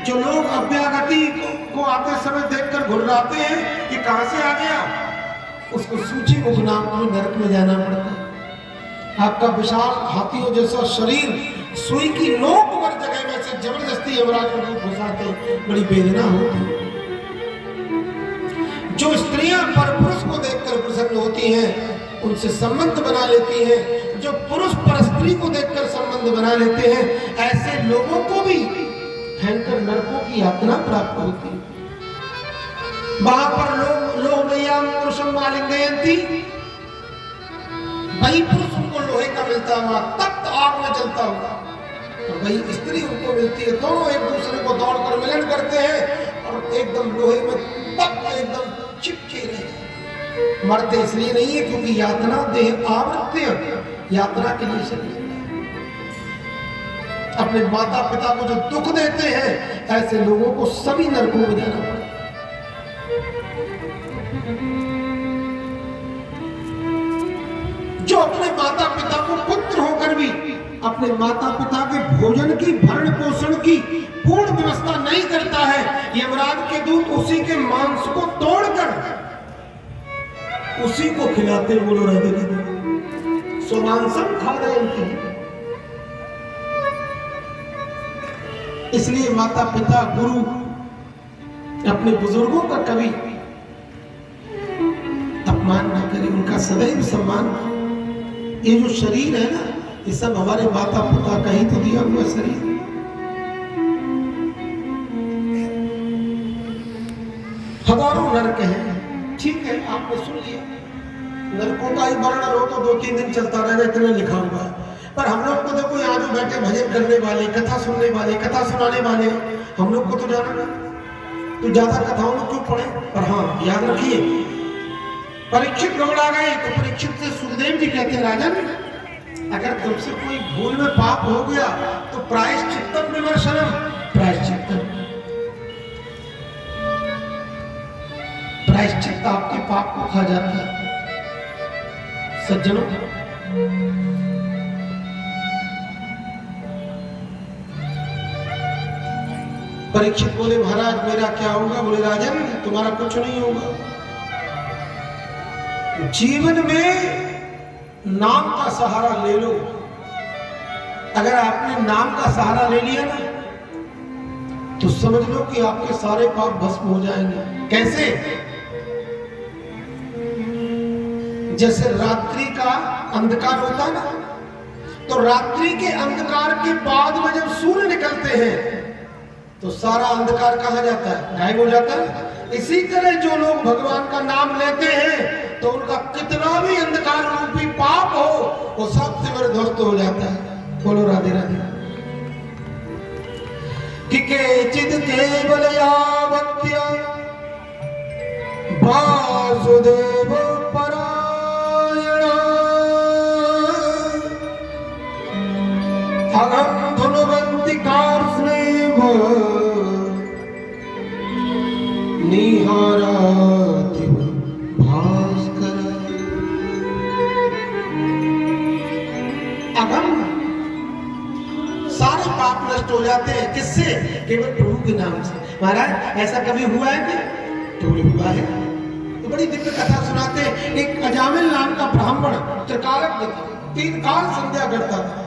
जो लोग अव्यागति को आते समय देखकर घुर्राते हैं, ये कहां से आ गया, उसको सूची उपनाम को नरक में जाना पड़ता है। आपका विशाल हाथियों जैसा शरीर सुई की नोक पर जगह में से जबरदस्ती यमराज को दूर घुसाते, बड़ी वेदना होती। जो स्त्रियां परपुरुष को देखकर प्रसन्न होती हैं, उनसे संबंध बना लेती हैं, जो पुरुष पर स्त्री को देखकर संबंध बना लेते हैं, ऐसे लोगों को भी भयंकर नरकों की यातना प्राप्त होती है। वहां पर लोग मैया पुरुषम मालिंगयंती, वही पुरुष उनको लोहे का मिलता हुआ तप्त आग में जलता हुआ, और वही स्त्री उनको मिलती है। दोनों एक दूसरे को दौड़कर मिलन करते हैं और एकदम लोहे में तप्त एकदम चिपके रहते। मरते इसलिए नहीं है क्योंकि यातना देह आवृत्य, यात्रा के लिए शरीर। अपने माता पिता को जो दुख देते हैं, ऐसे लोगों को सभी नरकों में जाना पड़ता। जो अपने माता पिता को पुत्र होकर भी अपने माता पिता के भोजन की, भरण पोषण की पूर्ण व्यवस्था नहीं करता है, यमराज के दूत उसी के मांस को तोड़कर उसी को खिलाते। बोलो राधे राधे। सुमांसम खा रहे। इसलिए माता पिता गुरु अपने बुजुर्गों का कभी अपमान ना करें, उनका सदैव सम्मान। ये जो शरीर है ना, ये सब हमारे माता पिता का ही तो दिया हुआ शरीर। हजारों नरक हैं, ठीक है, आपने सुन लिया। नरकों का ही वर्णन हो तो 2-3 दिन चलता रहेगा, इतना लिखा हुआ है। पर हम लोग को देखो, यहाँ जो बैठे भजन करने वाले, कथा सुनने वाले, कथा सुनाने वाले, हम लोग को तो जाना ना, तो ज्यादा कथाओं में क्यों पढ़े। पर हाँ, याद रखिए, परीक्षित घबरा गए तो परीक्षित से सुखदेव जी कहते हैं, राजन अगर तुमसे कोई भूल में पाप हो गया तो प्रायश्चित्तम विमर्शनम, प्रायश्चित्त आपके पाप को खा जाता है। सज्जनों, परीक्षित बोले, महाराज मेरा क्या होगा। बोले, राजन तुम्हारा कुछ नहीं होगा। जीवन में नाम का सहारा ले लो। अगर आपने नाम का सहारा ले लिया ना, तो समझ लो कि आपके सारे पाप भस्म हो जाएंगे। कैसे? जैसे रात्रि का अंधकार होता है ना, तो रात्रि के अंधकार के बाद में जब सूर्य निकलते हैं तो सारा अंधकार कहाँ जाता है, गायब हो जाता है। इसी तरह जो लोग भगवान का नाम लेते हैं तो उनका कितना भी अंधकार रूपी पाप हो, वो सब से ध्वस्त हो जाता है। बोलो राधे राधे। कि केचिद केवल यावत्य वासुदेव परायण अहम धुनवंति कार्ष्णेव निहाराति भास्कर। अगम, सारे पाप नष्ट हो जाते हैं। किससे? केवल प्रभु के नाम से। महाराज ऐसा कभी हुआ है क्या? तो हुआ है। तो बड़ी दिव्य कथा सुनाते हैं। एक अजामिल नाम का ब्राह्मण त्रिकालज्ञ था, 3 काल संध्या करता था।